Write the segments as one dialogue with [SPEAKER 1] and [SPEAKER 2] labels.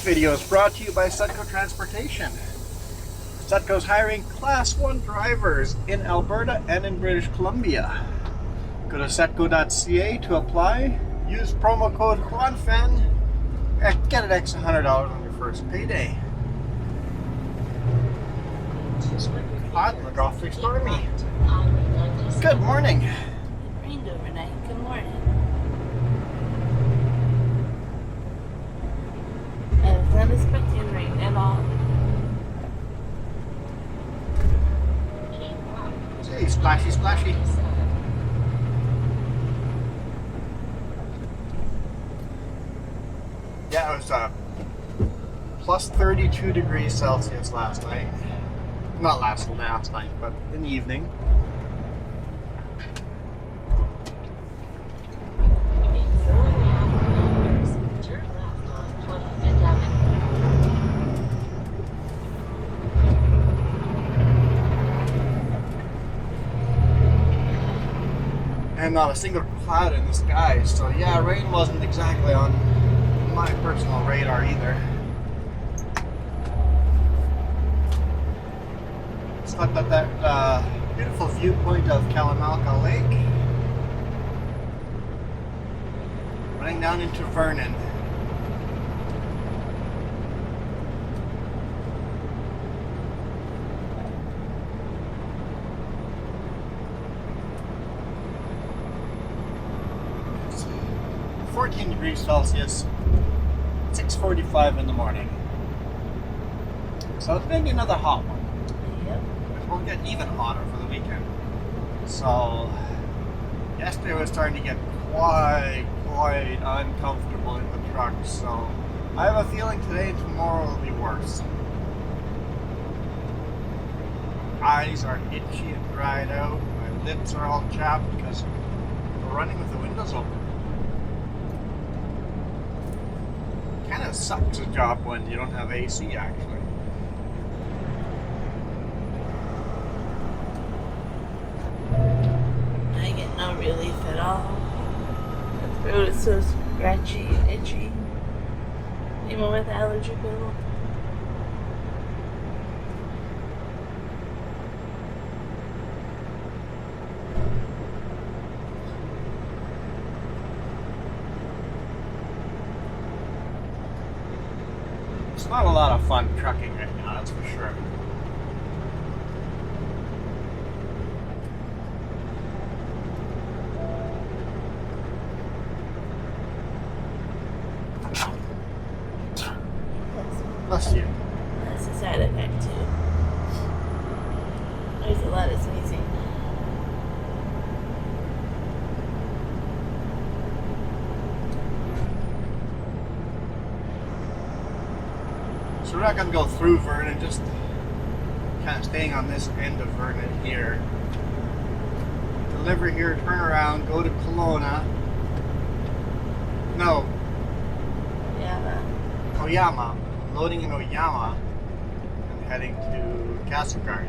[SPEAKER 1] video is brought to you by Sutco Transportation. Sutco's hiring Class 1 drivers in Alberta and in British Columbia. Go to sutco.ca to apply. Use promo code JuanFan and get an extra $100 on your first payday. Hot and look awfully stormy. Good morning.
[SPEAKER 2] It rained overnight. Good morning. I was not expecting rain at all.
[SPEAKER 1] Hey, splashy, splashy. Yeah, it was plus 32 degrees Celsius last night. Not last night, but in the evening. And not a single cloud in the sky, so yeah, rain wasn't exactly on my personal radar either. Slept at that beautiful viewpoint of Kelowna Lake, running down into Vernon. It's 14 degrees Celsius, 6:45 in the morning. So it's going to be another hot one.
[SPEAKER 2] Yep.
[SPEAKER 1] We'll get even hotter for the weekend. So yesterday was starting to get quite uncomfortable in the truck. So I have a feeling today and tomorrow will be worse. Eyes are itchy and dried out. My lips are all chapped because we're running with the windows open. Kind of sucks a job when you don't have AC actually.
[SPEAKER 2] I get no relief at all. My throat is so scratchy and itchy. Even with allergy pill.
[SPEAKER 1] It's not a lot of fun trucking right now, that's for sure. Bless you.
[SPEAKER 2] That's a side effect too. There's a lot of sneezing.
[SPEAKER 1] So we're not going to go through Vernon, just kind of staying on this end of Vernon here. Deliver here, turn around, go to Kelowna. No,
[SPEAKER 2] Yeah.
[SPEAKER 1] Oyama. Loading in Oyama and heading to Castlegar.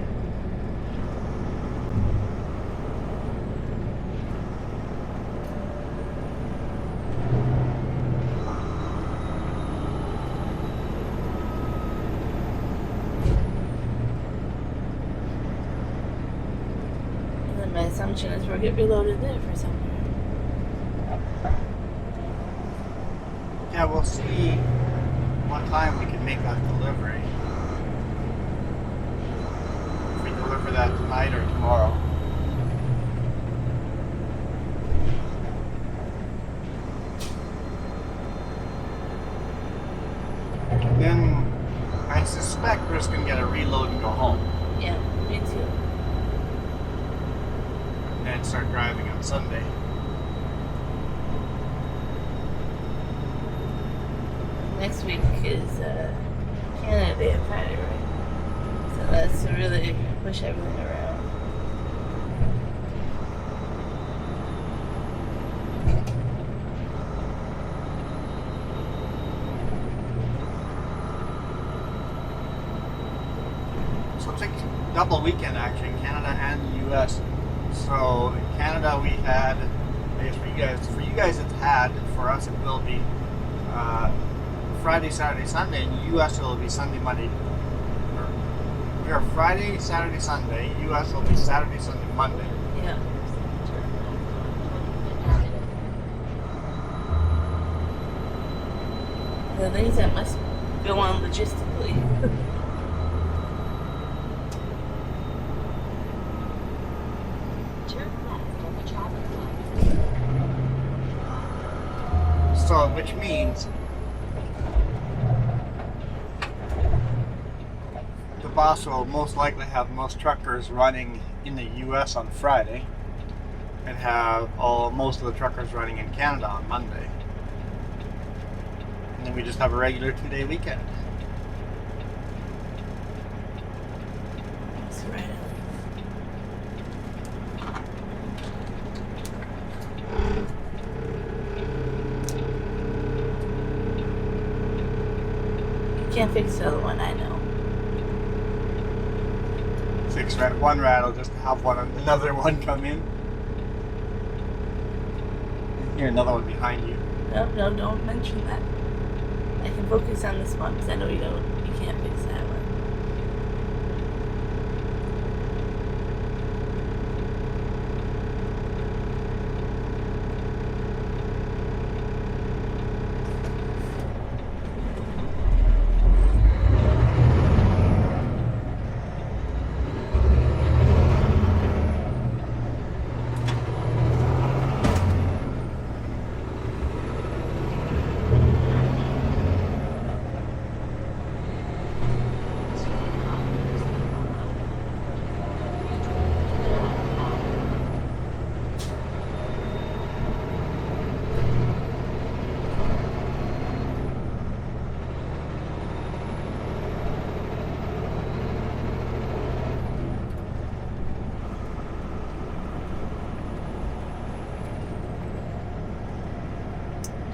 [SPEAKER 2] And then my assumption is we'll get reloaded there for somewhere.
[SPEAKER 1] Yeah, we'll see what time we can make that delivery. If we deliver that tonight or tomorrow. Then I suspect we're just gonna get a reload and go home.
[SPEAKER 2] Yeah, me too.
[SPEAKER 1] And then start driving on Sunday.
[SPEAKER 2] Next week is Canada Day of Friday, right? So that's to really push everything around.
[SPEAKER 1] So it's like double weekend actually in Canada and the US. So in Canada we had, I guess for you guys it's had, for us it will be Friday, Saturday, Sunday. In the US it'll be Sunday, Monday. We are Friday, Saturday, Sunday. US will be Saturday, Sunday, Monday.
[SPEAKER 2] Yeah. The things that must go on logistically.
[SPEAKER 1] So, which means the boss will most likely have most truckers running in the US on Friday and have most of the truckers running in Canada on Monday. And then we just have a regular 2-day weekend.
[SPEAKER 2] That's right. Can't fix the other one, I know.
[SPEAKER 1] Fix one rattle just to have another one come in. Here, another one behind you.
[SPEAKER 2] No, don't mention that. I can focus on this one because I know you can't fix that one.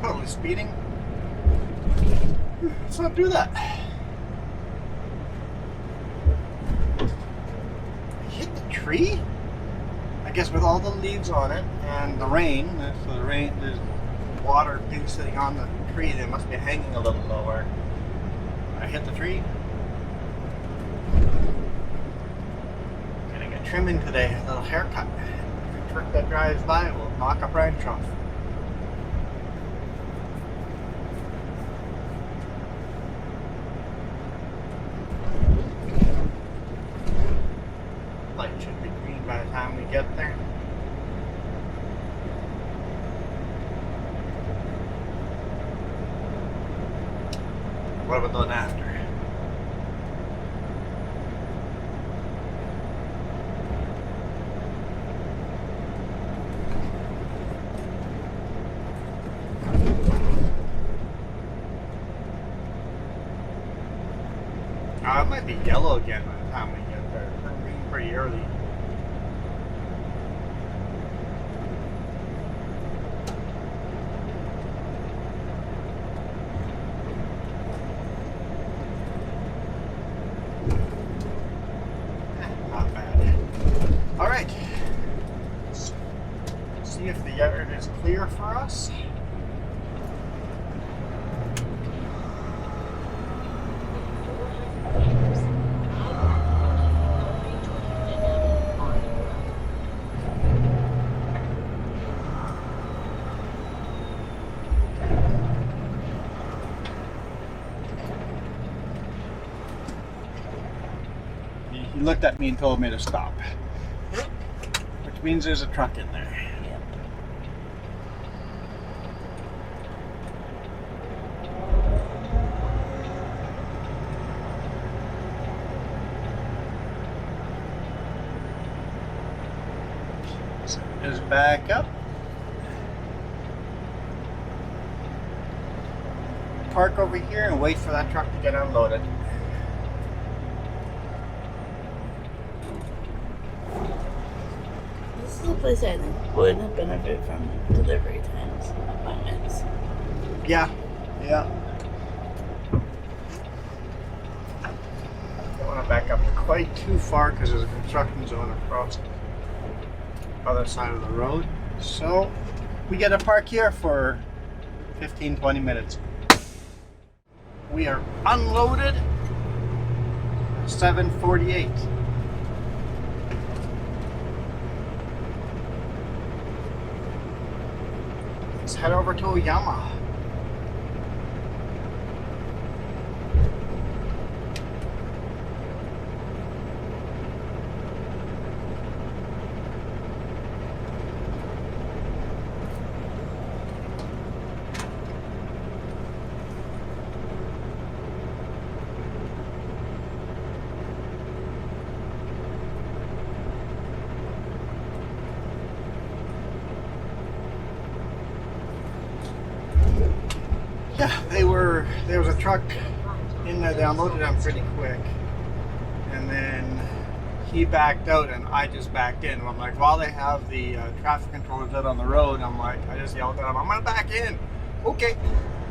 [SPEAKER 1] Totally speeding. Let's not do that. I hit the tree? I guess with all the leaves on it and the rain, there's water being sitting on the tree. They must be hanging a little lower. I hit the tree. Gonna get trimming today, a little haircut. Every truck that drives by will knock a branch off. Light should be green by the time we get there. What about doing after? It might be yellow again by the time we get there. It's green pretty early. Not bad. Alright. Let's see if the yard is clear for us. He looked at me and told me to stop. Which means there's a truck in there.
[SPEAKER 2] Yep.
[SPEAKER 1] So just back up. Park over here and wait for that truck to get unloaded.
[SPEAKER 2] This is a place I think would benefit from delivery times appointments.
[SPEAKER 1] Yeah. Don't want to back up quite too far because there's a construction zone across the other side of the road. So we get to park here for 15-20 minutes. We are unloaded. 7:48. Let's head over to Oyama. Yeah, there was a truck in there. They unloaded them pretty quick. And then he backed out and I just backed in. And I'm like, while they have the traffic controllers out on the road, I just yelled at him, I'm gonna back in. Okay.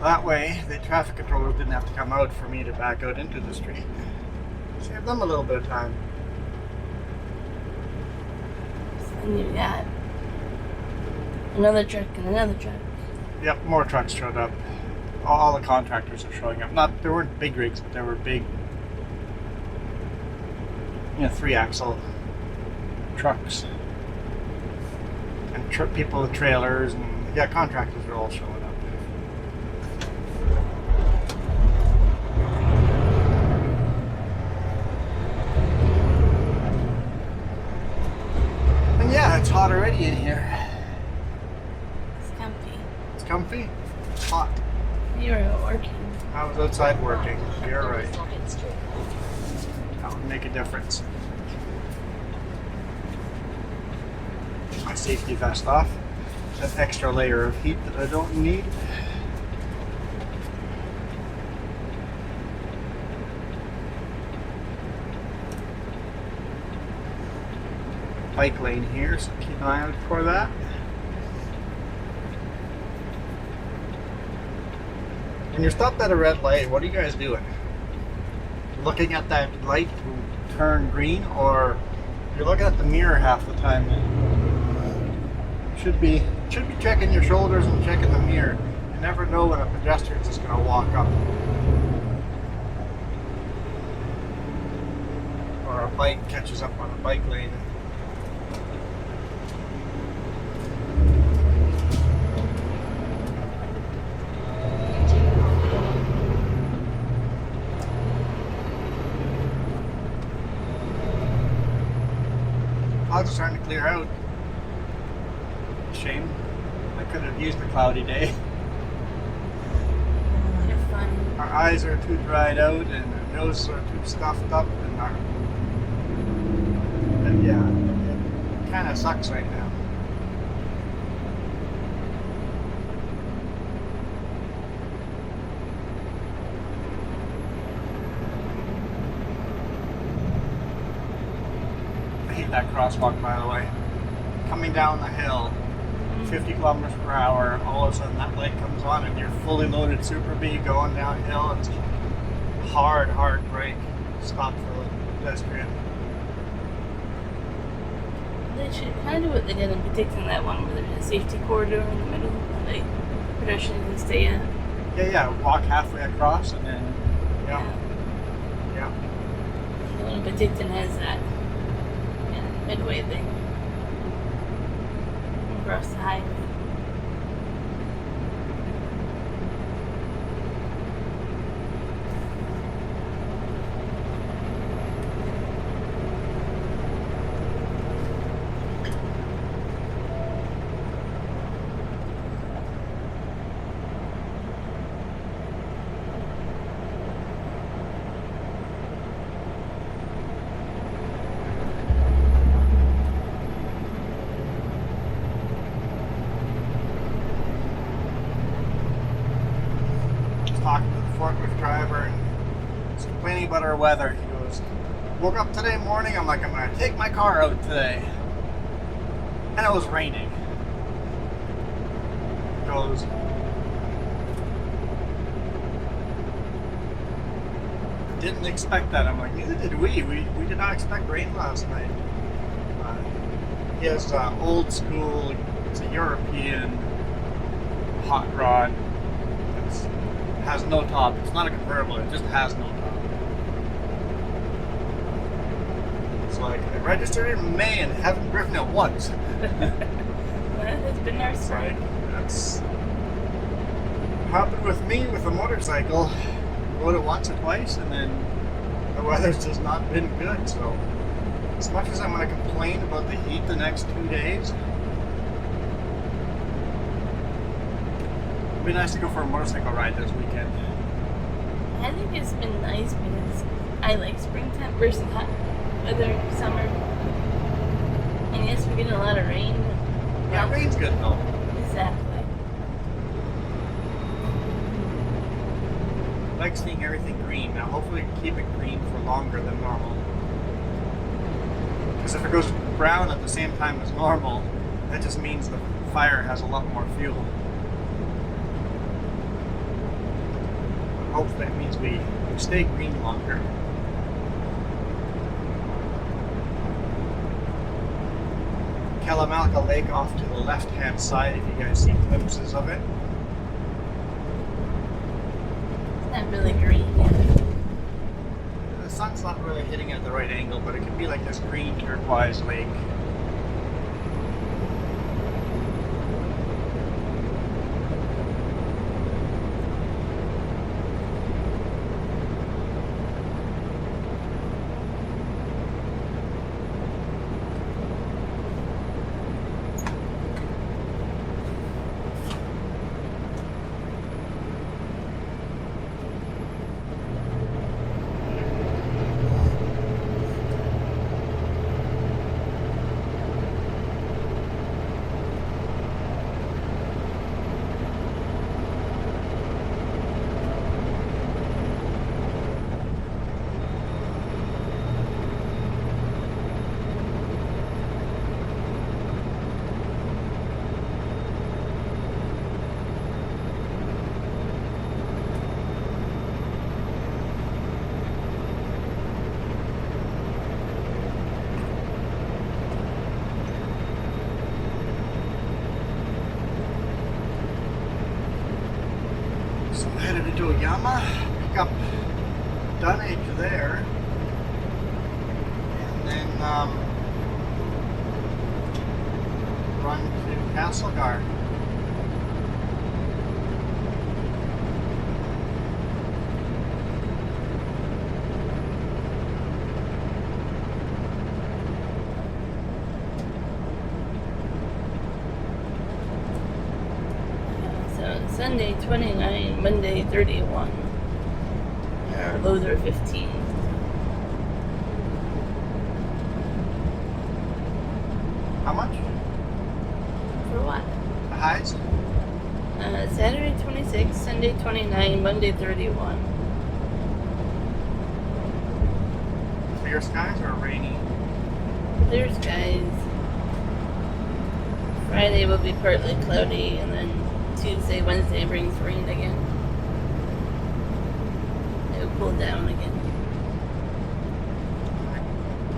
[SPEAKER 1] That way, the traffic controllers didn't have to come out for me to back out into the street. Save them a little bit of time.
[SPEAKER 2] And you got another truck and another truck.
[SPEAKER 1] Yep, more trucks showed up. All the contractors are showing up. There weren't big rigs, but there were big, 3-axle trucks. And people with trailers, and contractors are all showing up. And yeah, it's hot already in here.
[SPEAKER 2] It's comfy.
[SPEAKER 1] It's comfy? It's hot.
[SPEAKER 2] You were working.
[SPEAKER 1] I was outside working. You're right. That would make a difference. My safety vest off. That extra layer of heat that I don't need. Bike lane here, so keep an eye out for that. When you're stopped at a red light, what are you guys doing? Looking at that light to turn green, or you're looking at the mirror half the time? Should be checking your shoulders and checking the mirror. You never know when a pedestrian's just going to walk up. Or a bike catches up on a bike lane. Clouds are starting to clear out. Shame. I could have used a cloudy day.
[SPEAKER 2] You're funny.
[SPEAKER 1] Our eyes are too dried out and our noses are too stuffed up, and yeah, it kind of sucks right now. I hate that crosswalk, by the way. Coming down the hill, 50 kilometers per hour, all of a sudden that light comes on and you're fully loaded Super B going downhill. It's hard brake. Stop for the pedestrian.
[SPEAKER 2] They should kind of do what they did in Penticton, that one where there's a safety corridor in the middle that pedestrians can stay in.
[SPEAKER 1] Yeah. Walk halfway across and then, yeah.
[SPEAKER 2] The one in Penticton has that midway thing across the highway.
[SPEAKER 1] Talking to the forklift driver and he's complaining about our weather. He goes, woke up today morning, I'm like, I'm going to take my car out today. And it was raining. He goes, didn't expect that. I'm like, neither did we. We did not expect rain last night. He has old school, it's a European hot rod. It's Has no top. It's not a convertible, it just has no top. It's like, I registered in May and haven't driven it once.
[SPEAKER 2] That has been our
[SPEAKER 1] It's
[SPEAKER 2] story.
[SPEAKER 1] like, that's happened with me with a motorcycle. Rode it once or twice, and then the weather's just not been good. So, as much as I'm going to complain about the heat the next 2 days, it'd be nice to go for a motorcycle ride this weekend.
[SPEAKER 2] I think it's been nice because I like springtime versus hot weather, summer. And yes, we're getting a lot of rain.
[SPEAKER 1] Yeah, rain's good though.
[SPEAKER 2] Exactly.
[SPEAKER 1] I like seeing everything green. Now, hopefully, we can keep it green for longer than normal. Because if it goes brown at the same time as normal, that just means the fire has a lot more fuel. Hopefully, it means we stay green longer. Kelowna Lake off to the left-hand side, if you guys see glimpses of it.
[SPEAKER 2] It's not really green yet.
[SPEAKER 1] The sun's not really hitting at the right angle, but it could be like this green turquoise lake. So I'm headed into Oyama, pick up dunnage there, and then run to Castlegar.
[SPEAKER 2] Sunday 29, Monday 31. Our lows are 15.
[SPEAKER 1] How much?
[SPEAKER 2] For what?
[SPEAKER 1] The highs?
[SPEAKER 2] Saturday 26, Sunday 29, Monday 31.
[SPEAKER 1] Clear skies or rainy?
[SPEAKER 2] Clear skies. Friday will be partly cloudy, and then Tuesday, Wednesday brings rain again. It will cool down again.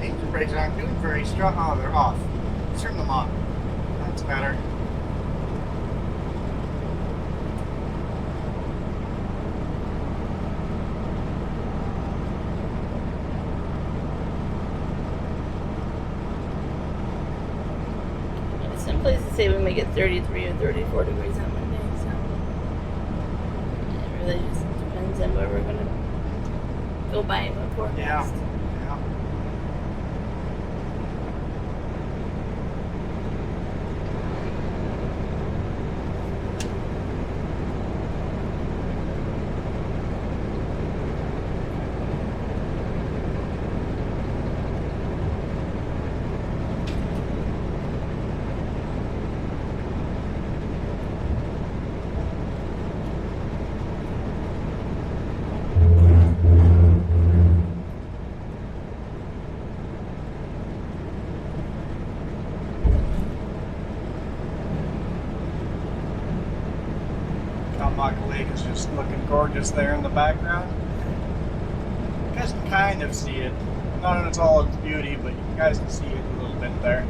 [SPEAKER 1] Engine brakes aren't doing very strong. Oh, they're off. Turn them on. That's better.
[SPEAKER 2] Some places say we may get 33 or 34 degrees on Monday, so it really just depends on where we're going to go by and what forecast.
[SPEAKER 1] Yeah. Lake is just looking gorgeous there in the background. You guys can kind of see it. Not in its all its beauty, but you guys can see it a little bit there.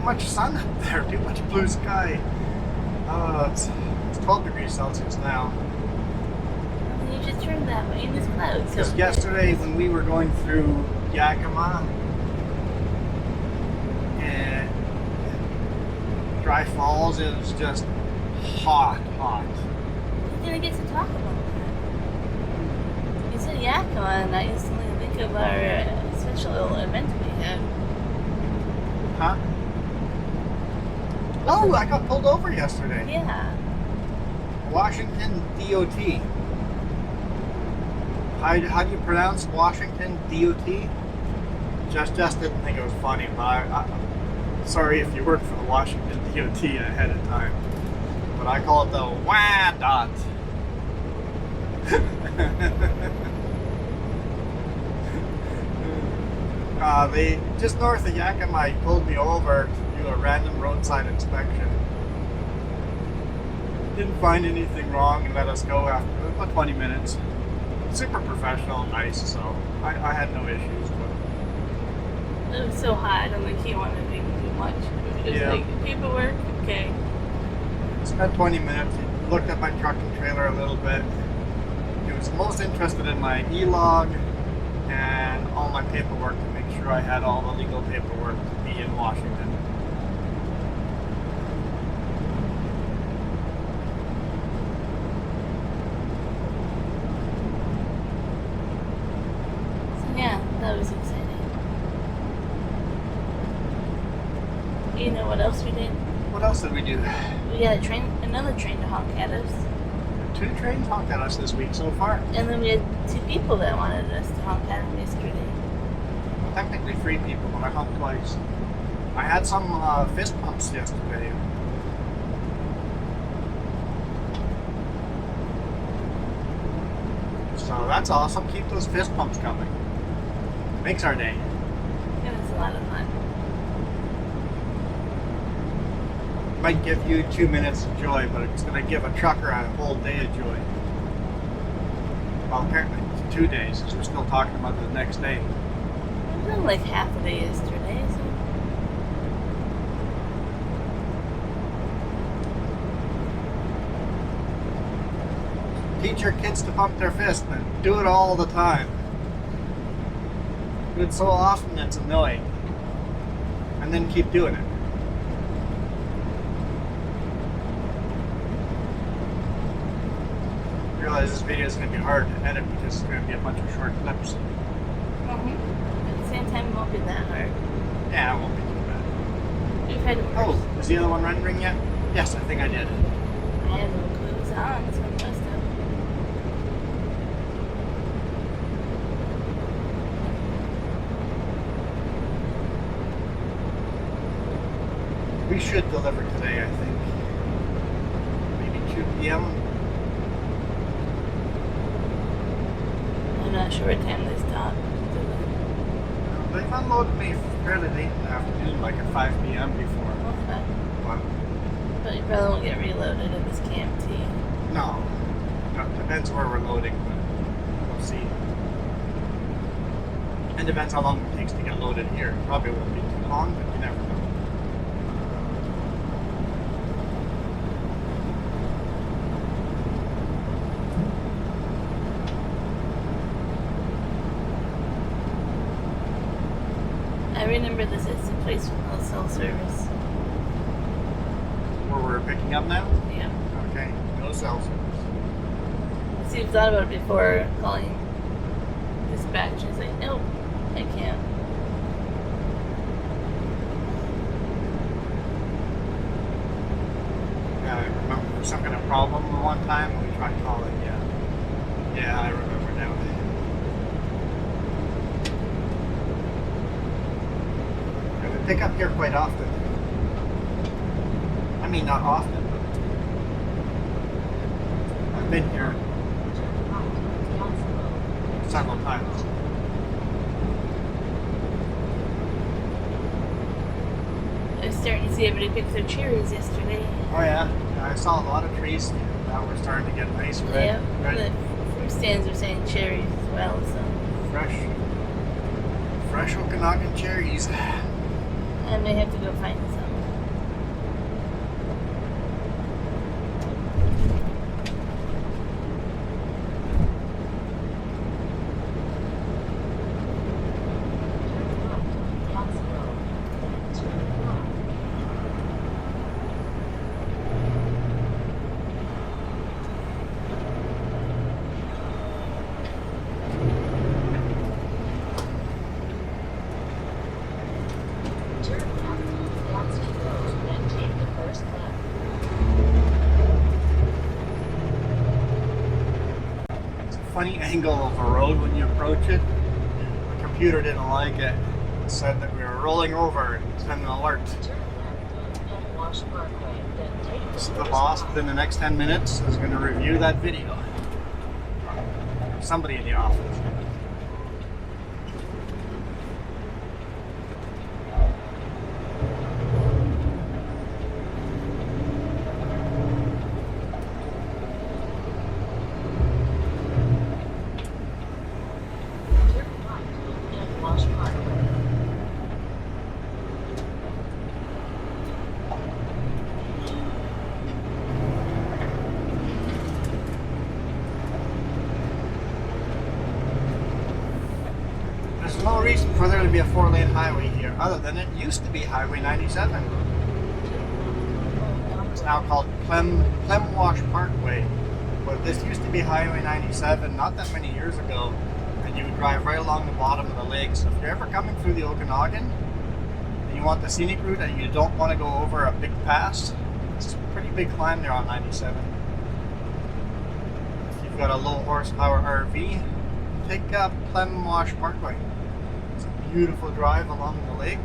[SPEAKER 1] much sun up there, too much blue sky. It's 12 degrees Celsius now.
[SPEAKER 2] You just turned that way in this cloud.
[SPEAKER 1] Because yesterday when we were going through Yakima and Dry Falls, it was just hot.
[SPEAKER 2] We didn't get to talk about that. You said Yakima, and I instantly think of our special event we had.
[SPEAKER 1] Huh? Oh, I got pulled over yesterday.
[SPEAKER 2] Yeah.
[SPEAKER 1] Washington DOT. How do you pronounce Washington DOT? Just didn't think it was funny, but I'm sorry if you work for the Washington DOT ahead of time. But I call it the WA dot. They just north of Yakima, he pulled me over to do a random roadside inspection. Didn't find anything wrong and let us go after about 20 minutes. Super professional and nice, so I had no issues. But
[SPEAKER 2] It was so hot, I don't think he wanted to do much. It was like paperwork, okay.
[SPEAKER 1] Spent 20 minutes, he looked at my truck and trailer a little bit. He was most interested in my e-log and all my paperwork to make sure I had all the legal paperwork to be in Washington.
[SPEAKER 2] So yeah, that was exciting. You know what else we did?
[SPEAKER 1] What else did we do?
[SPEAKER 2] We had another train to honk at us.
[SPEAKER 1] 2 trains honked at us this week so far.
[SPEAKER 2] And then we had 2 people that wanted us to honk at them yesterday.
[SPEAKER 1] Well, technically 3 people, but I honked twice. I had some fist pumps yesterday. So that's awesome. Keep those fist pumps coming. Makes our day.
[SPEAKER 2] It was a lot of fun.
[SPEAKER 1] Might give you 2 minutes of joy, but it's going to give a trucker a whole day of joy. Well, apparently it's 2 days, because we're still talking about the next day.
[SPEAKER 2] It was only like half a day yesterday, so.
[SPEAKER 1] Teach your kids to pump their fist, and do it all the time. Do it so often it's annoying. And then keep doing it. I realize this video is going to be hard to edit because it's going to be a bunch of short clips.
[SPEAKER 2] At the same time, it won't be that hard.
[SPEAKER 1] Yeah, it won't be too bad.
[SPEAKER 2] We've had worse.
[SPEAKER 1] Oh, is the other one rendering yet? Yes, I think I did.
[SPEAKER 2] I had no clue it was on, so I must have.
[SPEAKER 1] We should deliver today, I think. Maybe 2 p.m.
[SPEAKER 2] I'm not sure what time they stopped.
[SPEAKER 1] They've unloaded me fairly late in the afternoon, like at 5 p.m. before.
[SPEAKER 2] Okay.
[SPEAKER 1] But
[SPEAKER 2] But you probably won't get reloaded at this camp tea.
[SPEAKER 1] no. Depends where we're loading, but we'll see. And depends how long it takes to get loaded here. Probably won't be too long, but you never know.
[SPEAKER 2] I remember this is the place with no cell service.
[SPEAKER 1] Where we're picking up now?
[SPEAKER 2] Yeah.
[SPEAKER 1] Okay, no cell service.
[SPEAKER 2] See, you've thought about it before calling dispatch and saying, nope, I can't.
[SPEAKER 1] Yeah, I remember there was some kind of problem one time when we tried calling. Yeah, I remember now. Yeah, we pick up here quite often. I mean, not often, but I've been here several times.
[SPEAKER 2] I was starting to see everybody pick their cherries yesterday.
[SPEAKER 1] Oh yeah, I saw a lot of trees that were starting to get nice red.
[SPEAKER 2] Yeah,
[SPEAKER 1] red
[SPEAKER 2] the fruit stands are saying cherries as well, so
[SPEAKER 1] fresh Okanagan cherries.
[SPEAKER 2] I may have to go find some.
[SPEAKER 1] funny angle of a road when you approach it. The computer didn't like it. It said that we were rolling over and sent an alert. So the boss within the next 10 minutes is going to review that video. Somebody in the office. There's no reason for there to be a 4-lane highway here, other than it used to be Highway 97. It's now called Plemwash Parkway, but this used to be Highway 97 not that many years ago, and you would drive right along the bottom of the lake. So if you're ever coming through the Okanagan, and you want the scenic route and you don't want to go over a big pass, it's a pretty big climb there on 97. If you've got a low horsepower RV, take Plemwash Parkway. It's a beautiful drive along the lake.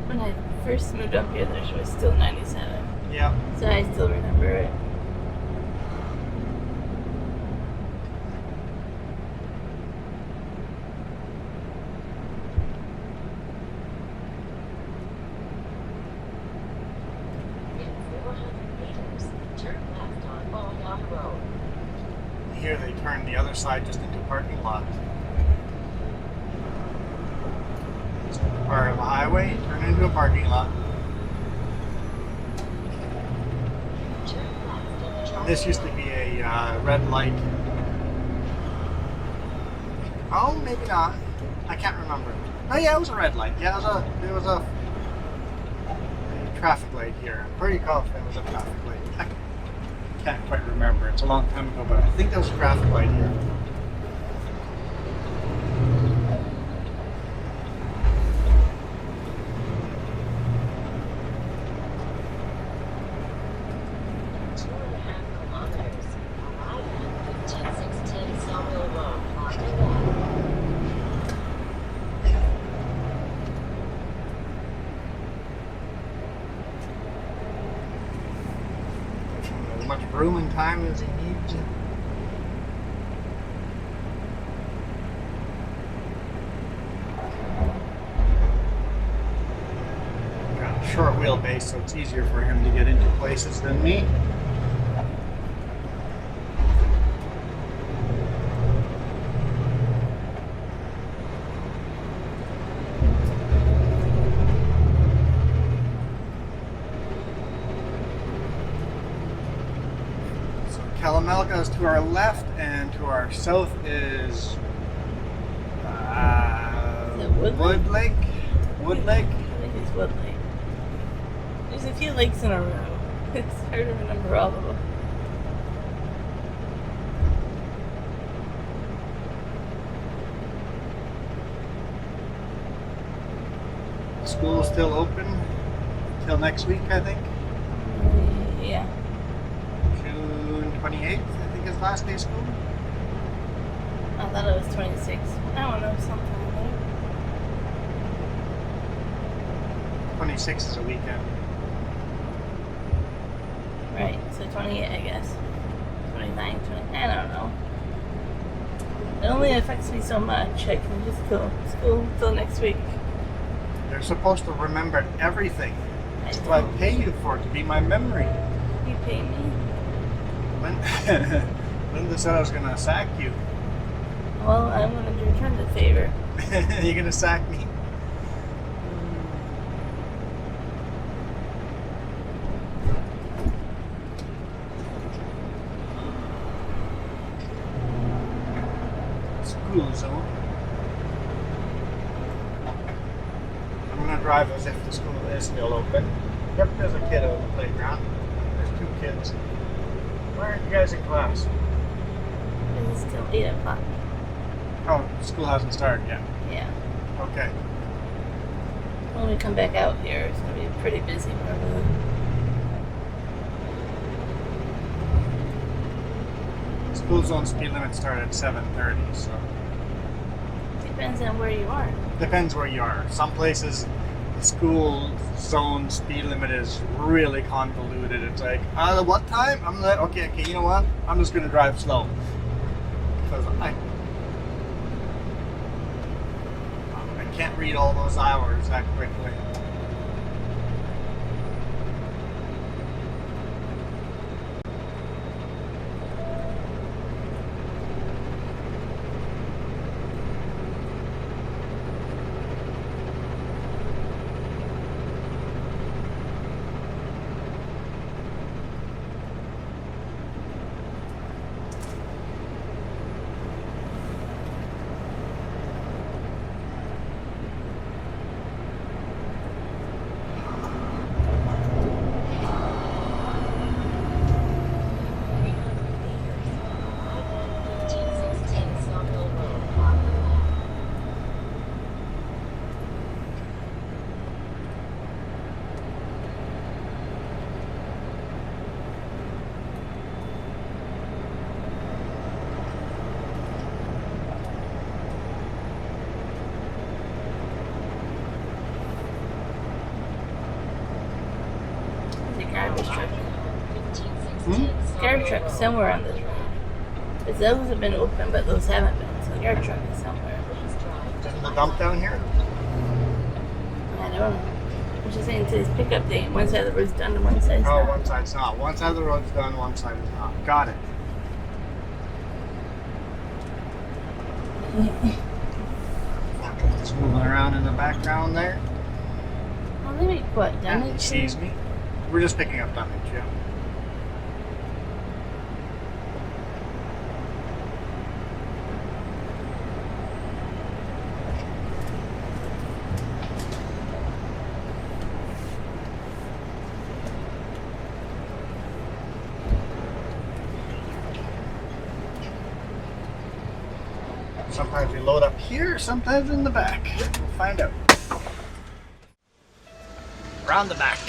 [SPEAKER 2] When I first moved up here, there was still 97.
[SPEAKER 1] Yeah.
[SPEAKER 2] So I still remember it.
[SPEAKER 1] Here they turn the other side just into a parking lot. Part of the highway, turn it into a parking lot. This used to be a red light. Oh, maybe not. I can't remember. Oh yeah, it was a red light. Yeah, it was a traffic light here. I'm pretty confident it was a traffic light. I can't quite remember. It's a long time ago, but I think there was a traffic light here. As much room and time as he needs. Got a short wheelbase, so it's easier for him to get into places than me. Kelowna is to our left, and to our south is Wood Lake. Wood Lake.
[SPEAKER 2] I think it's Wood Lake. There's a few lakes in a row. It's hard to remember all of them.
[SPEAKER 1] School's still open till next week, I think.
[SPEAKER 2] Yeah.
[SPEAKER 1] June 28th, I think is last day of school.
[SPEAKER 2] I thought it was 26. I don't know, sometime there.
[SPEAKER 1] 26 is a weekend.
[SPEAKER 2] Right, so 28, I guess. 29, 20, I don't know. It only affects me so much. I can just go to school till next week.
[SPEAKER 1] They're supposed to remember everything.
[SPEAKER 2] I
[SPEAKER 1] So I pay you for it to be my memory.
[SPEAKER 2] You pay me?
[SPEAKER 1] Linda said I was going to sack you.
[SPEAKER 2] Well, I'm going to return the favor.
[SPEAKER 1] You're going to sack me. School zone. I'm going to drive as if the school is still open. Yep, there's a kid on the playground. There's 2 kids. Why aren't you guys in class?
[SPEAKER 2] It's still 8 o'clock.
[SPEAKER 1] Oh, school hasn't started yet.
[SPEAKER 2] Yeah.
[SPEAKER 1] Okay.
[SPEAKER 2] When we come back out here, it's going to be pretty busy probably.
[SPEAKER 1] So school zone speed limits start at 7:30, so
[SPEAKER 2] Depends on where you are.
[SPEAKER 1] depends where you are. Some places the school zone speed limit is really convoluted. It's like, what time? I'm like, okay, you know what? I'm just gonna drive slow. Because I can't read all those hours that quickly.
[SPEAKER 2] Garbage truck. Garbage truck somewhere on this road. Because those have been open, but those haven't been. So the garbage truck is somewhere.
[SPEAKER 1] Isn't the dump down here?
[SPEAKER 2] I don't know. I'm just saying today's pickup day. One side of the road's done and one side's not.
[SPEAKER 1] One side's not. One side of the road's done, one side is not. Got it. Just moving around in the background there.
[SPEAKER 2] Well, maybe what?
[SPEAKER 1] Yeah,
[SPEAKER 2] Damage?
[SPEAKER 1] he sees me. We're just picking up damage, yeah. Sometimes we load up here, sometimes in the back. We'll find out. Around the back.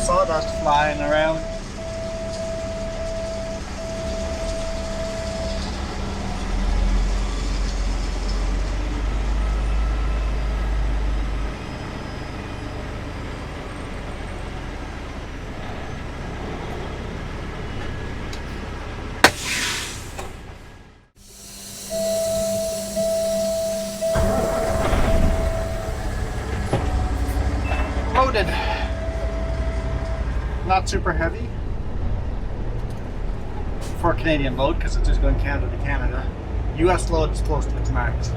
[SPEAKER 1] Sawdust flying around. Loaded. Not super heavy for a Canadian load because it's just going Canada to Canada. US load is close to its max.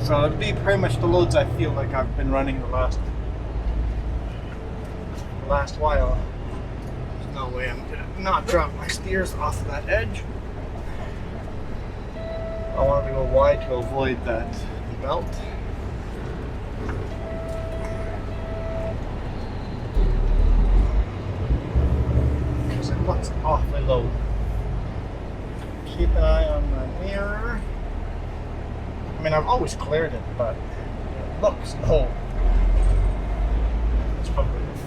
[SPEAKER 1] So it'd be pretty much the loads I feel like I've been running the last while. There's no way I'm gonna not drop my steers off of that edge. I wanted to go wide to avoid that belt. Looks awfully low. Keep an eye on the mirror. I mean, I've always cleared it, but it looks low.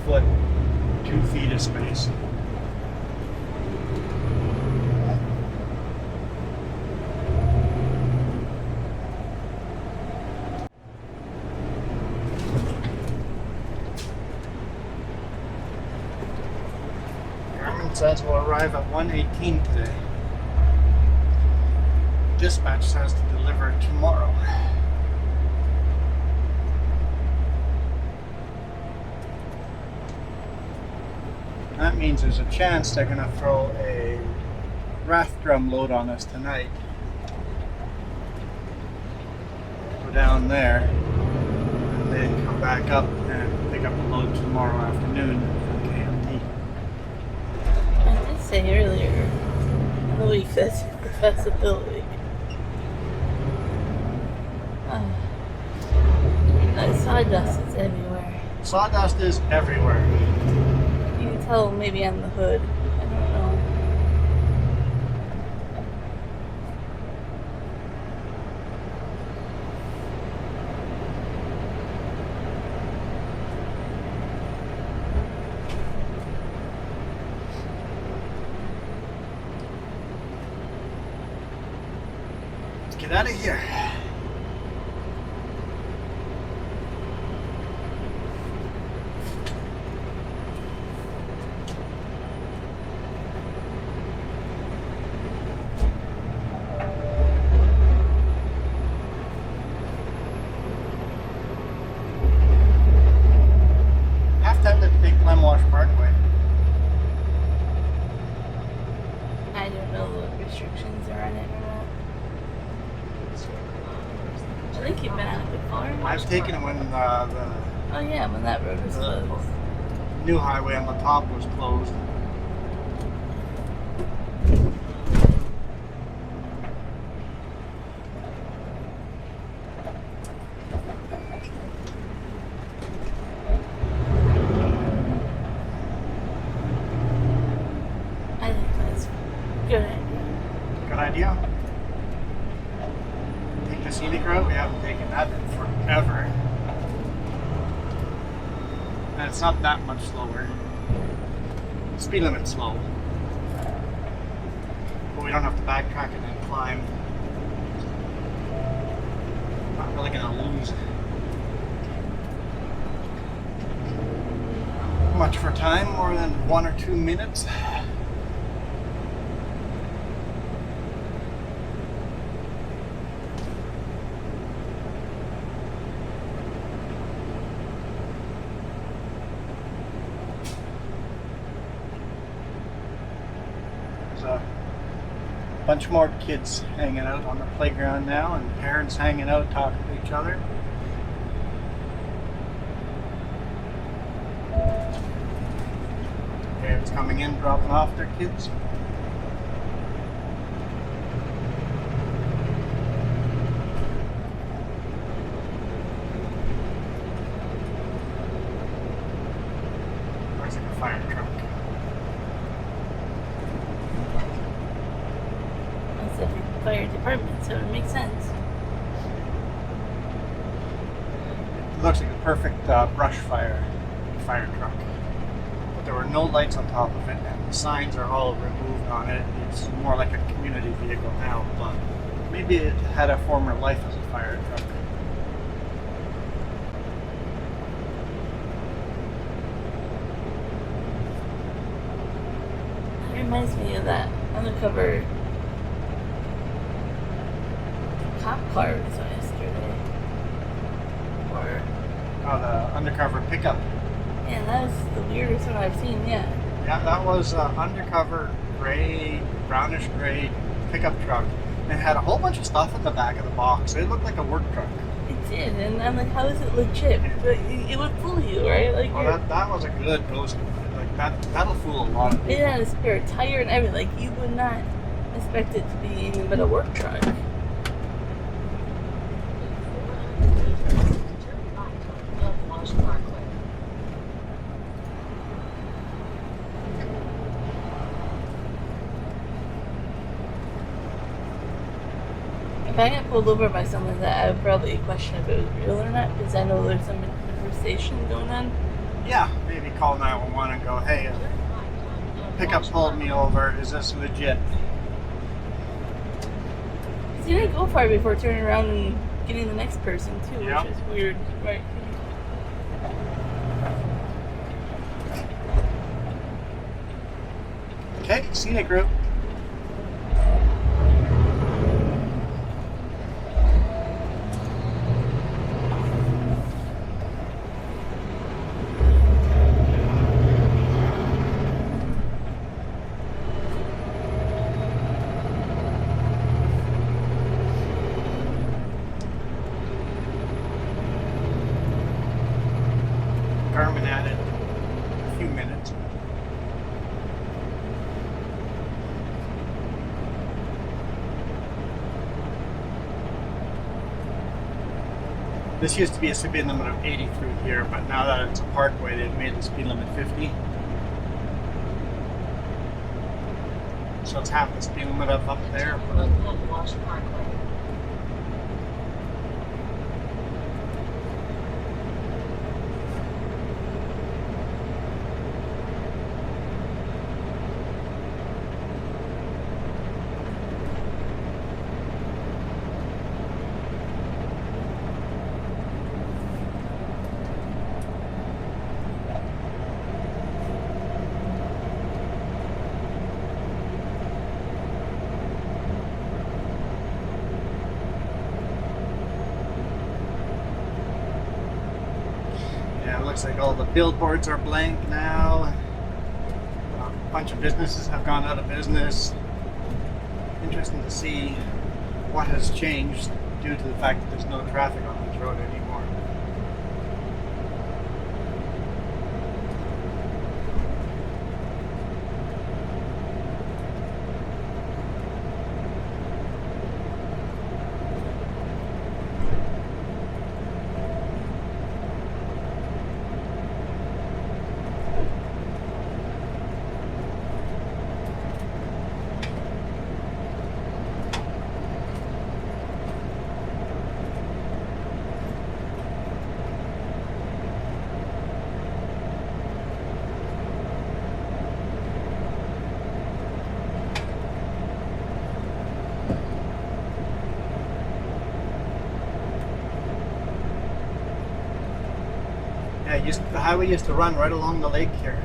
[SPEAKER 1] foot, 2 feet of space. Vernon says we'll arrive at 1:18 today. Dispatch says to deliver tomorrow. That means there's a chance they're going to throw a raft drum load on us tonight. Go down there and then come back up and pick up the load tomorrow afternoon from KMT.
[SPEAKER 2] I did say earlier in the week that's the possibility. That sawdust is everywhere.
[SPEAKER 1] Sawdust is everywhere.
[SPEAKER 2] You can tell maybe on the hood. I don't know.
[SPEAKER 1] Let's get out of here. Parkway.
[SPEAKER 2] I don't know what restrictions are on it or not. I think you've been on it before.
[SPEAKER 1] I've taken it when the
[SPEAKER 2] Oh yeah, when that road was closed.
[SPEAKER 1] new highway on the top was closed.
[SPEAKER 2] I think that's a good idea.
[SPEAKER 1] Good idea. Take the scenic route. We haven't taken that in forever. And it's not that much slower. Speed limit's slow. But we don't have to backtrack and then climb. Not really gonna lose much for time, more than 1 or 2 minutes. A bunch more kids hanging out on the playground now, and parents hanging out talking to each other. Parents coming in, dropping off their kids. Looks like a fire truck.
[SPEAKER 2] Fire department, so it makes sense.
[SPEAKER 1] It looks like a perfect brush fire truck. But there were no lights on top of it, and the signs are all removed on it. It's more like a community vehicle now, but maybe it had a former life as a fire truck.
[SPEAKER 2] It reminds me of that undercover cop car we saw yesterday. Or
[SPEAKER 1] Oh, the undercover pickup.
[SPEAKER 2] yeah, that was the weirdest one I've seen. Yeah.
[SPEAKER 1] Yeah, that was undercover gray, brownish gray pickup truck. And it had a whole bunch of stuff in the back of the box. It looked like a work truck.
[SPEAKER 2] It did, and I'm like, how is it legit? But it would fool you, right? Like,
[SPEAKER 1] Well, that was a good ghost. Like that'll fool a lot of people.
[SPEAKER 2] it had a spare tire and everything. Like, you would not expect it to be anything but a work truck.
[SPEAKER 3] Parkway.
[SPEAKER 2] If I got pulled over by someone that I would probably question if it was real or not, because I know there's some conversation going on
[SPEAKER 1] Yeah, maybe call 911 and go, hey, pickup pulled me over. Is this legit?
[SPEAKER 2] You didn't go far before turning around and getting the next person too,
[SPEAKER 1] Yep.
[SPEAKER 2] which is weird. Right.
[SPEAKER 1] Okay, Scenic route. Garmin added a few minutes. This used to be a speed limit of 80 through here, but now that it's a parkway, they've made the speed limit 50. So it's half the speed limit up there.
[SPEAKER 3] Parkway.
[SPEAKER 1] Yeah, it looks like all the billboards are blank now. A bunch of businesses have gone out of business. Interesting to see what has changed due to the fact that there's no traffic on this road anymore. Yeah, the highway used to run right along the lake here.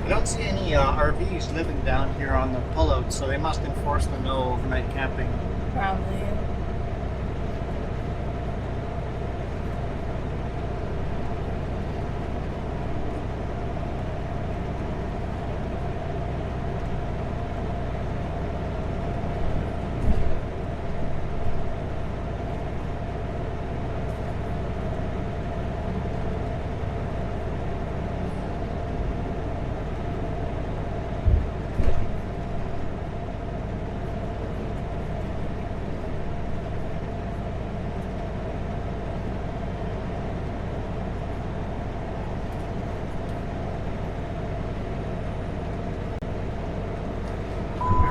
[SPEAKER 1] I don't see any RVs living down here on the pullout, so they must enforce the no overnight camping.
[SPEAKER 2] Probably.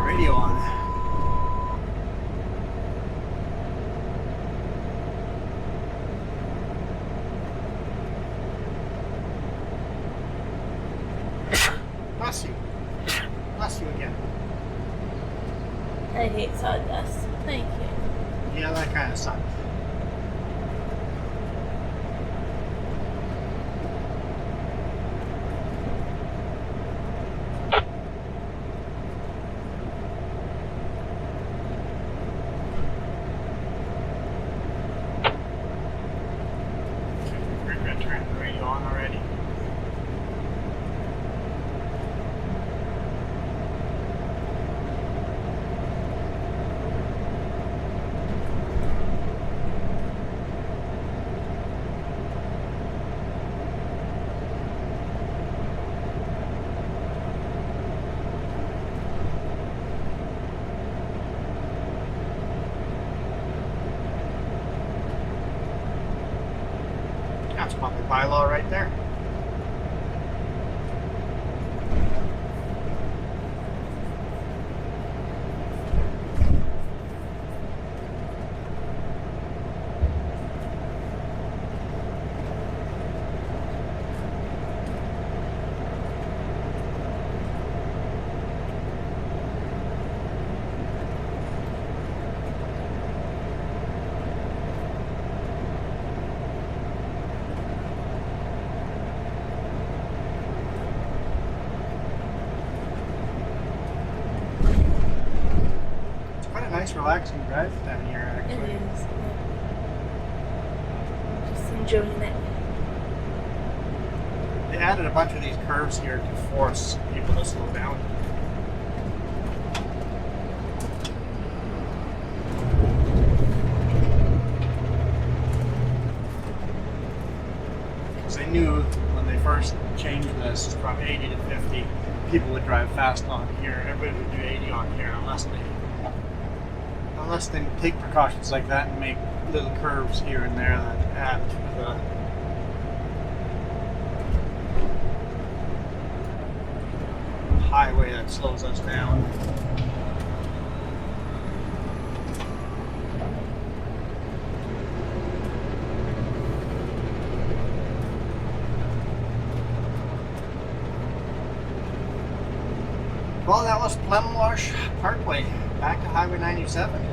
[SPEAKER 2] Radio on. Bless you. Bless you again. I hate sawdust. Thank you.
[SPEAKER 1] Yeah, that kind of sucks. There's public bylaw right there. Nice relaxing drive down here
[SPEAKER 2] It
[SPEAKER 1] actually.
[SPEAKER 2] is. Yeah. Just enjoying it.
[SPEAKER 1] They added a bunch of these curves here to force people to slow down. Because they knew when they first changed this from 80 to 50, people would drive fast on here. Everybody would do 80 on here unless they take precautions like that and make little curves here and there that add to the highway that slows us down. Well, that was Plumwash Parkway, back to Highway 97.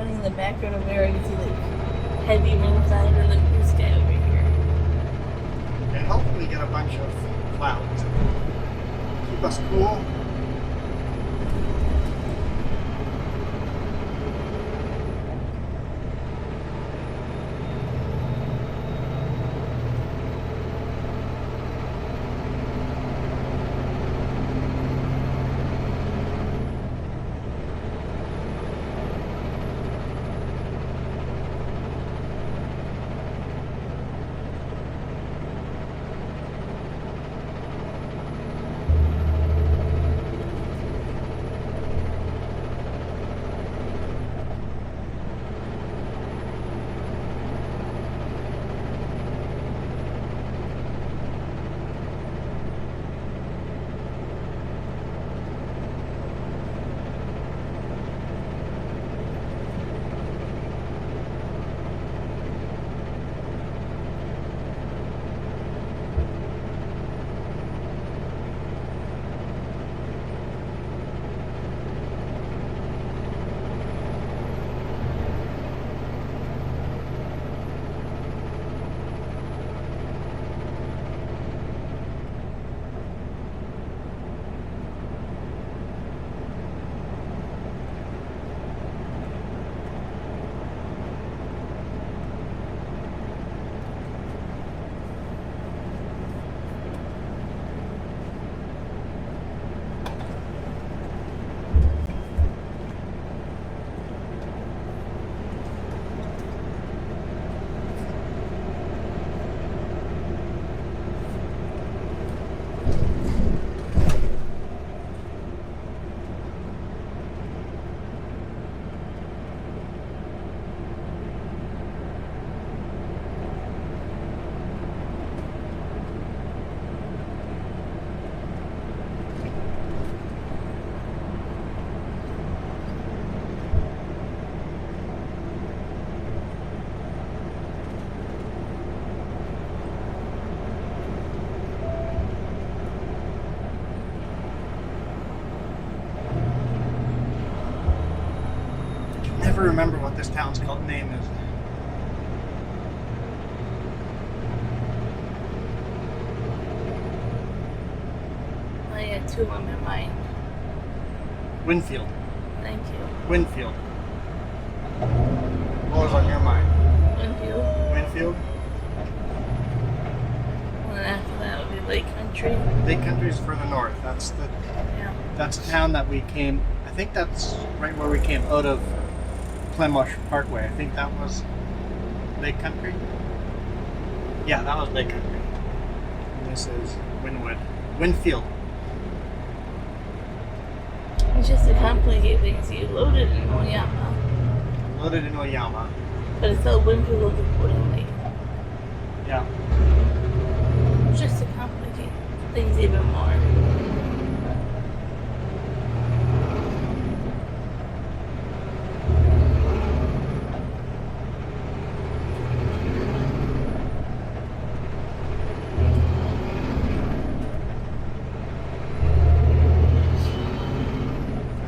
[SPEAKER 2] In the background over there, I can see like heavy roadside or like blue sky over here.
[SPEAKER 1] And hopefully get a bunch of clouds. Keep us cool. never remember what this town's called name is.
[SPEAKER 2] I had two on my mind.
[SPEAKER 1] Winfield.
[SPEAKER 2] Thank you.
[SPEAKER 1] Winfield. What was on your mind?
[SPEAKER 2] Winfield.
[SPEAKER 1] Winfield?
[SPEAKER 2] And then after that would be Lake Country.
[SPEAKER 1] Lake Country's further north. That's the town that we came. I think that's right where we came out of Plymouth Parkway. I think that was Lake Country. Yeah, that was Lake Country. And this is Winfield.
[SPEAKER 2] It's just to complicate things. You loaded in Oyama,
[SPEAKER 1] Loaded in Oyama.
[SPEAKER 2] but it's still Winfield accordingly.
[SPEAKER 1] Yeah.
[SPEAKER 2] Just to complicate things even more.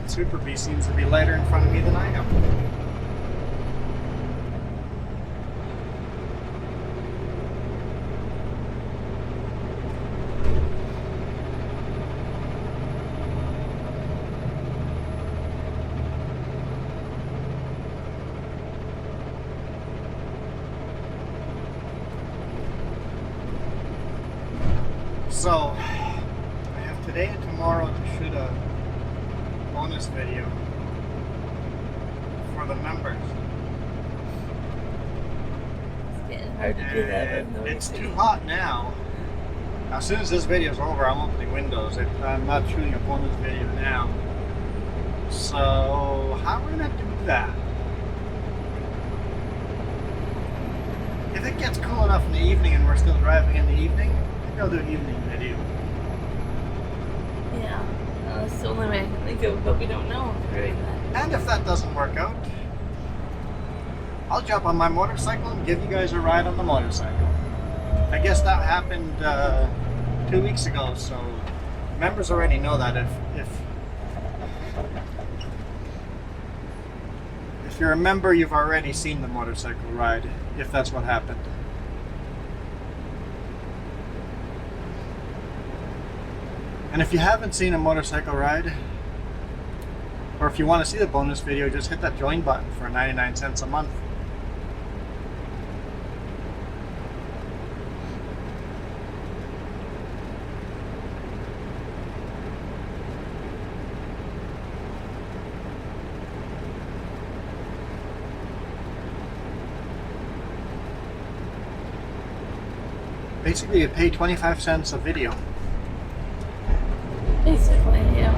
[SPEAKER 1] Super B seems to be lighter in front of me than I am. So, I have today and tomorrow to shoot a bonus video for the members.
[SPEAKER 2] It's getting hard to do that.
[SPEAKER 1] And
[SPEAKER 2] With no
[SPEAKER 1] it's
[SPEAKER 2] AC.
[SPEAKER 1] too hot now. As soon as this video is over, I'm opening windows. I'm not shooting a bonus video now. So, how are we going to do that? If it gets cool enough in the evening and we're still driving in the evening, I think I'll do an evening video.
[SPEAKER 2] Yeah. That's the only way I can think of, but we don't know if we're doing that.
[SPEAKER 1] And if that doesn't work out, I'll jump on my motorcycle and give you guys a ride on the motorcycle. I guess that happened 2 weeks ago, so members already know that if you're a member, you've already seen the motorcycle ride, if that's what happened. And if you haven't seen a motorcycle ride, or if you want to see the bonus video, just hit that join button for 99 cents a month. Basically, you pay 25 cents a video.
[SPEAKER 2] Basically, yeah.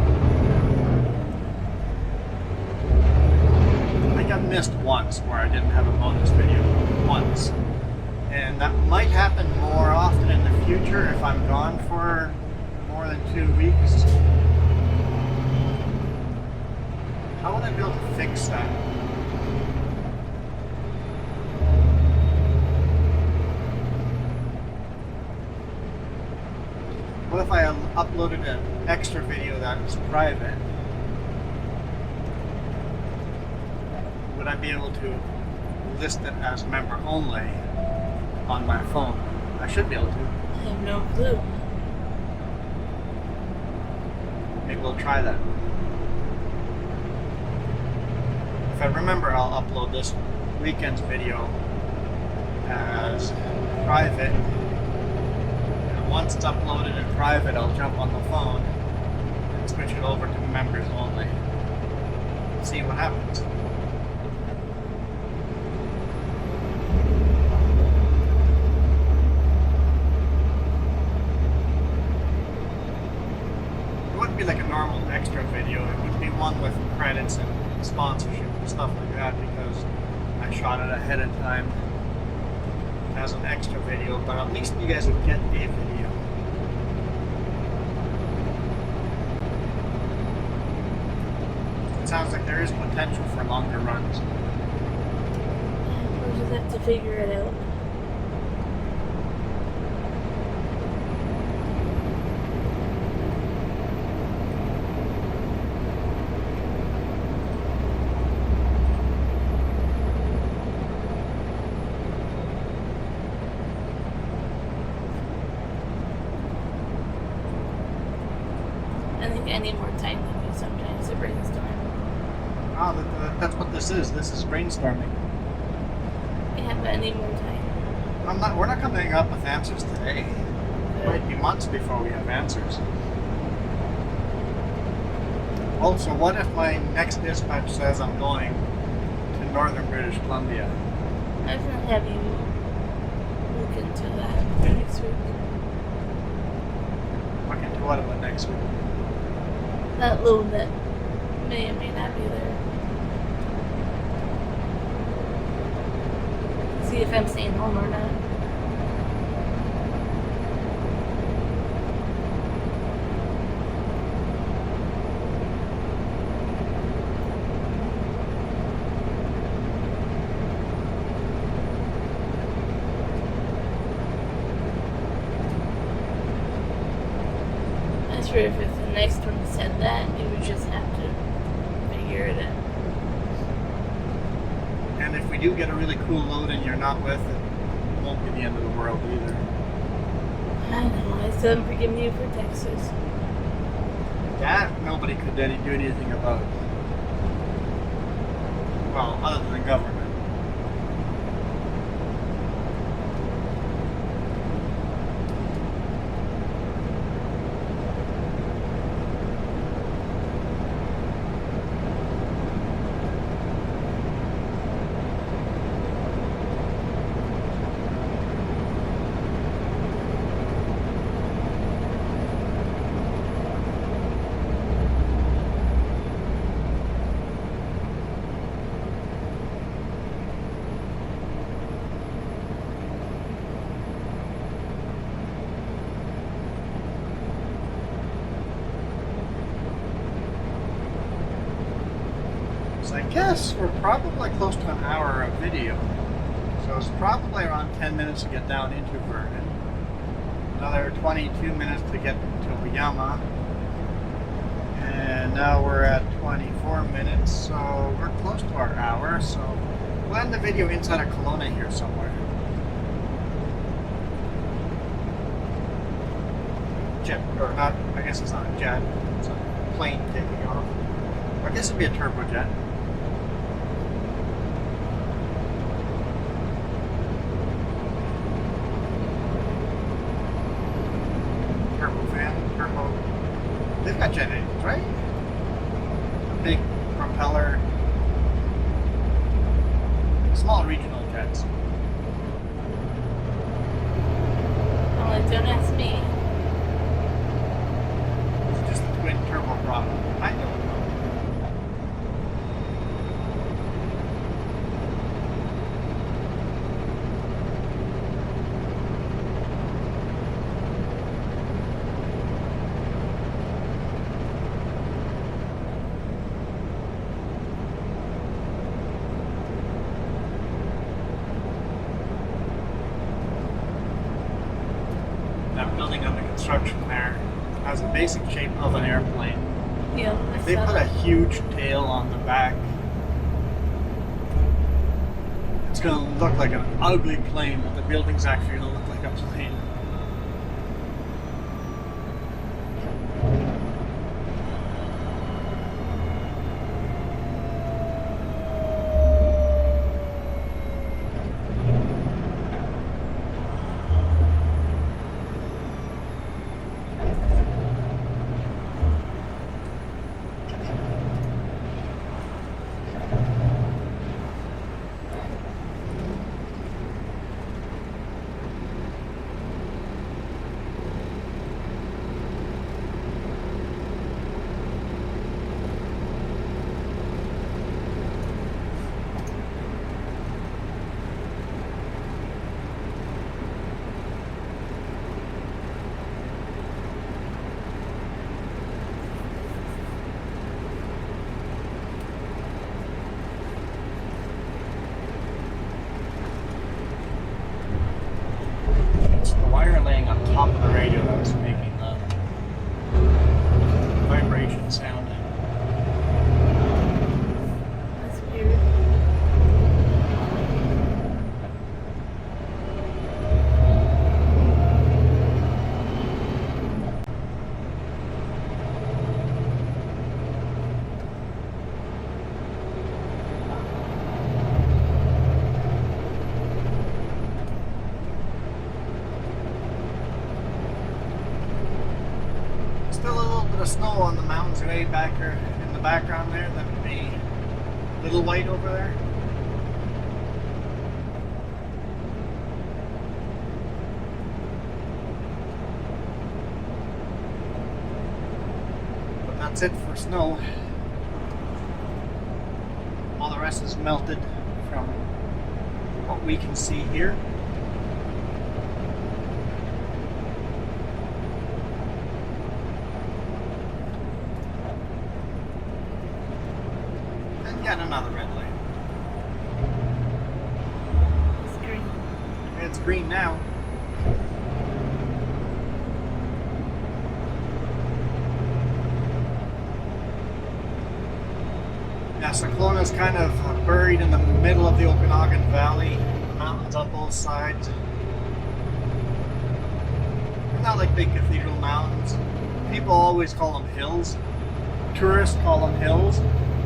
[SPEAKER 1] I got missed once where I didn't have a bonus video. Once. And that might happen more often in the future if I'm gone for more than 2 weeks. How would I be able to fix that? What if I uploaded an extra video that was private? Would I be able to list it as member only on my phone? I should be able to.
[SPEAKER 2] I have no clue.
[SPEAKER 1] Maybe we'll try that. If I remember, I'll upload this weekend's video as private. Once it's uploaded in private, I'll jump on the phone and switch it over to members only. See what happens. It wouldn't be like a normal extra video. It would be one with credits and sponsorship and stuff like that because I shot it ahead of time as an extra video, but at least you guys would get a video. It sounds like there is potential for longer runs.
[SPEAKER 2] We'll just have to figure it out.
[SPEAKER 1] Oh, that's what this is. This is brainstorming.
[SPEAKER 2] We have any more time.
[SPEAKER 1] We're not coming up with answers today. It might be months before we have answers. Also, what if my next dispatch says I'm going to northern British Columbia?
[SPEAKER 2] I was gonna have you look into that for next week.
[SPEAKER 1] Look into what about next week?
[SPEAKER 2] That load that may or may not be there. See if I'm staying home or not. Not sure if the next one said that, you would just have to figure it out.
[SPEAKER 1] And if we do get a really cool load and you're not with it, won't be the end of the world either.
[SPEAKER 2] I know, I still haven't forgiven you for Texas.
[SPEAKER 1] That nobody could do anything about. Well, other than the government. So I guess we're probably close to an hour of video. So it's probably around 10 minutes to get down into Vernon. Another 22 minutes to get to Oyama. And now we're at 24 minutes, so we're close to our hour. So we'll end the video inside of Kelowna here somewhere. Jet, or not, I guess it's not a jet, it's a plane taking off. I guess it'd be a turbojet. They've got jet engines, right? A big propeller. Small regional jets.
[SPEAKER 2] Oh, don't ask me.
[SPEAKER 1] It's just a twin turboprop. I don't know. That building under construction there has a basic shape of an airplane.
[SPEAKER 2] Yeah, I
[SPEAKER 1] If they
[SPEAKER 2] saw
[SPEAKER 1] put a
[SPEAKER 2] that.
[SPEAKER 1] huge tail on the back, it's going to look like an ugly plane, but the building's actually going to look like a plane. mountains way back there in the background there. That would be Little White over there. But that's it for snow. All the rest is melted from what we can see here. And yet another red light.
[SPEAKER 2] It's green.
[SPEAKER 1] It's green now. Yeah, so Kelowna's kind of buried in the middle of the Okanagan Valley. Mountains on both sides. They're not like big cathedral mountains. People always call them hills. Tourists call them hills.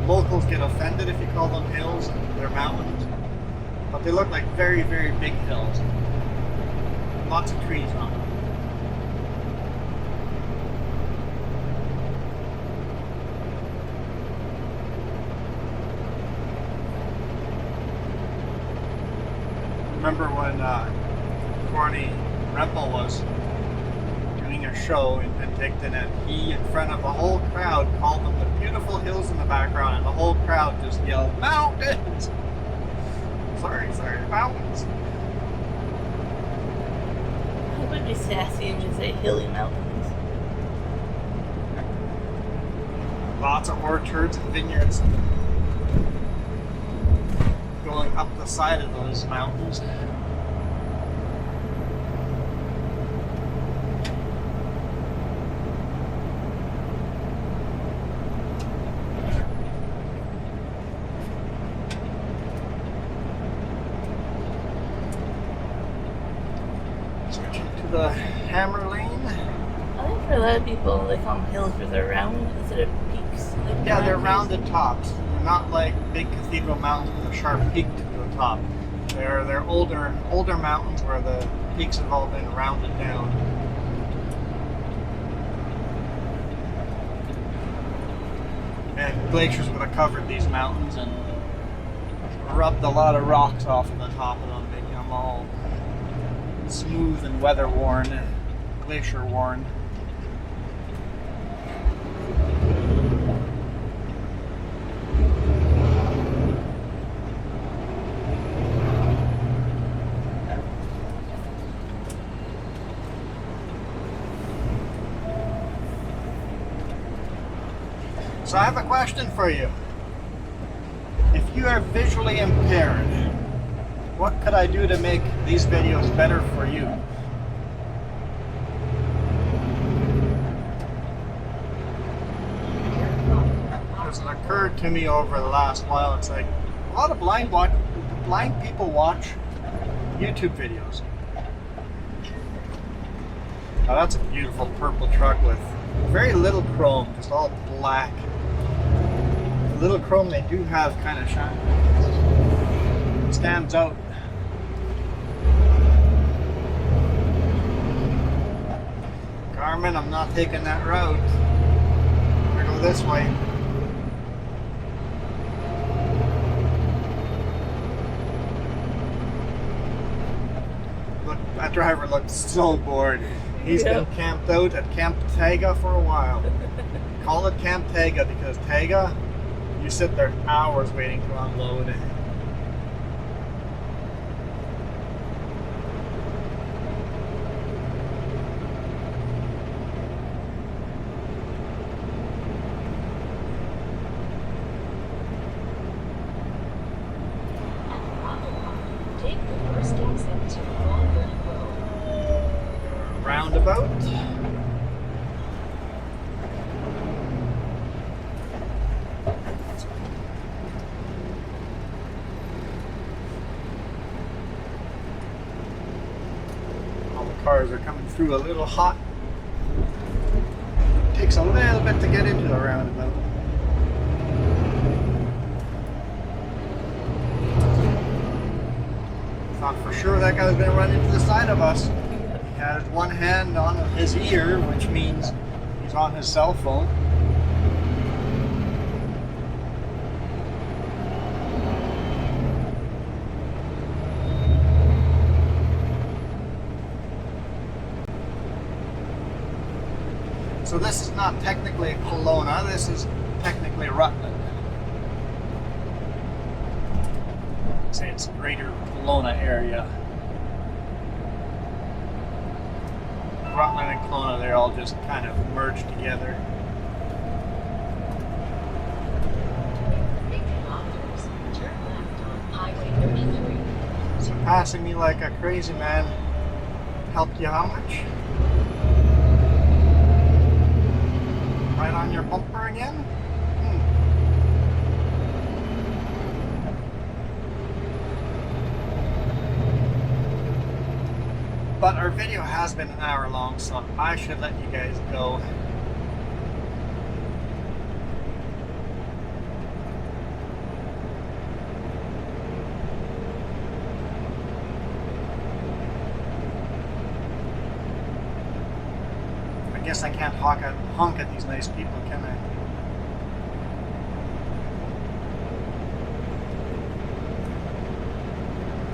[SPEAKER 1] Locals get offended if you call them hills. They're mountains. But they look like very, very big hills. Lots of trees on them. Remember when Corny Rempel was doing a show in Penticton, and he, in front of the whole crowd, called them the beautiful hills in the background, and the whole crowd just yelled, "Mountains!" Sorry, mountains.
[SPEAKER 2] I would be sassy and just say hilly mountains.
[SPEAKER 1] Lots of orchards and vineyards going up the side of those mountains. Switching to the Hammer Lane.
[SPEAKER 2] I think for a lot of people, they call them hills because they're round instead of peaks. Like
[SPEAKER 1] Yeah, they're
[SPEAKER 2] round
[SPEAKER 1] rounded tops. They're not like big cathedral mountains with a sharp peak to the top. They're older mountains where the peaks have all been rounded down. And glaciers would have covered these mountains and rubbed a lot of rocks off of the top of them, making them all smooth and weather worn, glacier worn. So I have a question for you. If you are visually impaired, what could I do to make these videos better for you? Because it occurred to me over the last while, it's like a lot of blind people watch YouTube videos. Oh, that's a beautiful purple truck with very little chrome, just all black. The little chrome they do have kind of shine. Stands out. Carmen, I'm not taking that road. I'm gonna go this way. Look, that driver looks so bored. He's been camped out at Camp Taiga for a while. Call it Camp Taiga because Taiga, you sit there hours waiting to unload.
[SPEAKER 3] Take the first exit to Walden Road.
[SPEAKER 1] Roundabout. All the cars are coming through a little hot. Takes a little bit to get into the roundabout. Thought for sure that guy was going to run into the side of us. He had one hand on his ear, which means he's on his cell phone. So this is not technically Kelowna, this is technically Rutland. Say it's greater Kelowna area. Rutland and Kelowna, they're all just kind of merged together.
[SPEAKER 3] 3 kilometers. Turn left on Highway 33.
[SPEAKER 1] So passing me like a crazy man helped you how much? Right on your bumper again? But our video has been an hour long, so I should let you guys go. I guess I can't honk at these nice people, can I?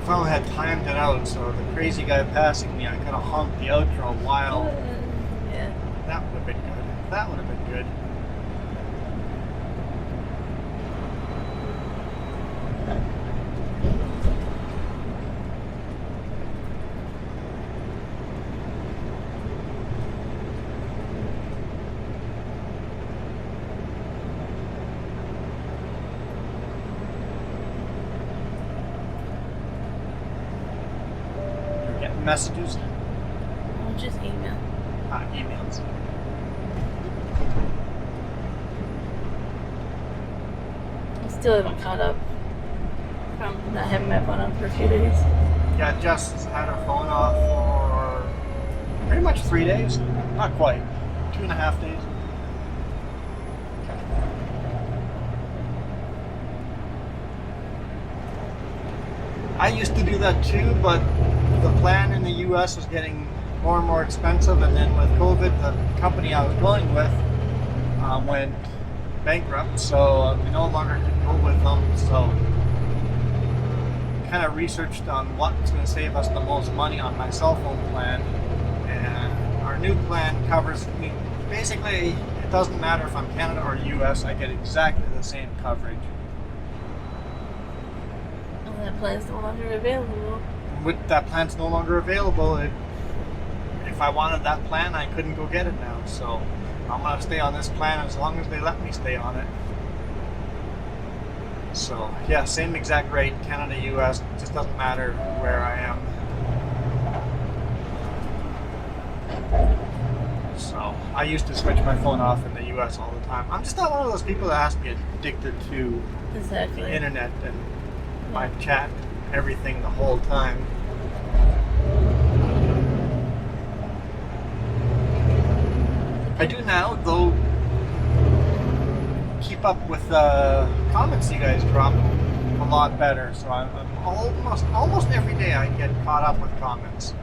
[SPEAKER 1] If I only had timed it out, so the crazy guy passing me, I could have honked the outro while.
[SPEAKER 2] Yeah.
[SPEAKER 1] That would have been good. That would have been good. You're getting messages?
[SPEAKER 2] Or just email.
[SPEAKER 1] Emails.
[SPEAKER 2] I still haven't caught up from not having my phone on for a few days.
[SPEAKER 1] Yeah, Jess had her phone off for pretty much 3 days. Not quite. 2.5 days. I used to do that too, but the plan in the US was getting more and more expensive, and then with COVID, the company I was going with went bankrupt, so we no longer could go with them. So kind of researched on what's going to save us the most money on my cell phone plan, and our new plan covers me. Basically, it doesn't matter if I'm Canada or US, I get exactly the same coverage.
[SPEAKER 2] And that plan's no longer available.
[SPEAKER 1] With that plan's no longer available, if I wanted that plan, I couldn't go get it now. So I'm gonna stay on this plan as long as they let me stay on it. So yeah, same exact rate, Canada, US, it just doesn't matter where I am. So I used to switch my phone off in the US all the time. I'm just not one of those people that has to be addicted to
[SPEAKER 2] Exactly.
[SPEAKER 1] the internet and my chat, everything the whole time. I do now, though, keep up with the comments you guys drop a lot better. So I'm almost every day I get caught up with comments.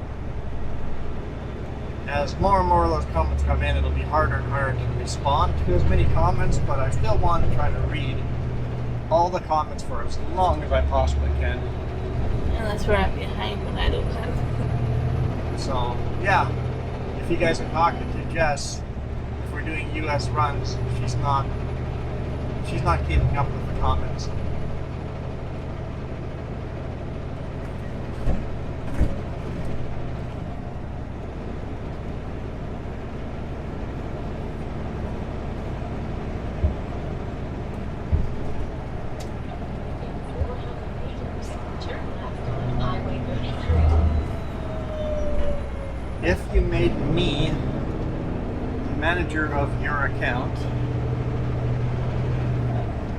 [SPEAKER 1] As more and more of those comments come in, it'll be harder and harder to respond to as many comments, but I still want to try to read all the comments for as long as I possibly can.
[SPEAKER 2] And that's where I'm behind when I don't have.
[SPEAKER 1] So yeah, if you guys are talking to Jess, if we're doing US runs, she's not keeping up with the comments.
[SPEAKER 3] In 400 meters, turn left on Highway 33.
[SPEAKER 1] If you made me the manager of your account,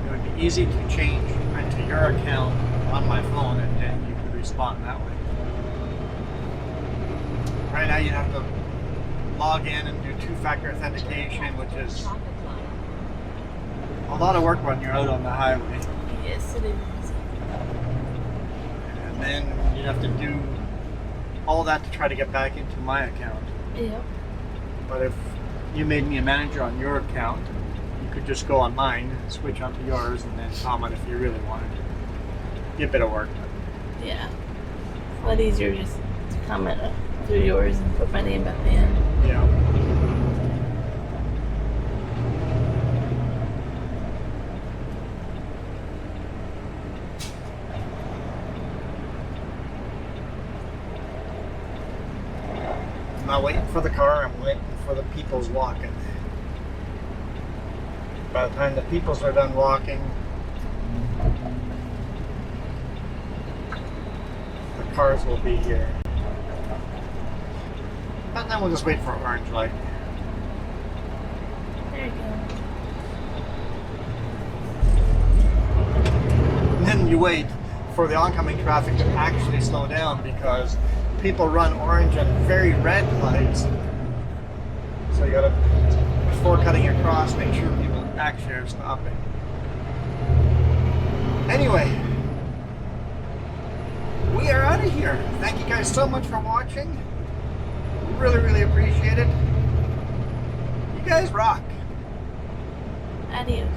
[SPEAKER 1] it would be easy to change into your account on my phone, and then you could respond that way. Right now you'd have to log in and do two-factor authentication, which is
[SPEAKER 3] Traffic light.
[SPEAKER 1] a lot of work when you're out on the highway.
[SPEAKER 2] Yes, it is.
[SPEAKER 1] And then you'd have to do all that to try to get back into my account.
[SPEAKER 2] Yep.
[SPEAKER 1] But if you made me a manager on your account, you could just go on mine, switch onto yours, and then comment if you really wanted to. Be a bit of work.
[SPEAKER 2] Yeah. It's a lot easier just to comment through yours and put my name at the end.
[SPEAKER 1] Yeah. I'm not waiting for the car, I'm waiting for the people's walking. By the time the peoples are done walking, the cars will be here. And then we'll just wait for orange light.
[SPEAKER 2] There you go.
[SPEAKER 1] And then you wait for the oncoming traffic to actually slow down because people run orange and very red lights. So you gotta, before cutting across, make sure people actually are stopping. Anyway, we are out of here. Thank you guys so much for watching. Really, really appreciate it. You guys rock.
[SPEAKER 2] Adios.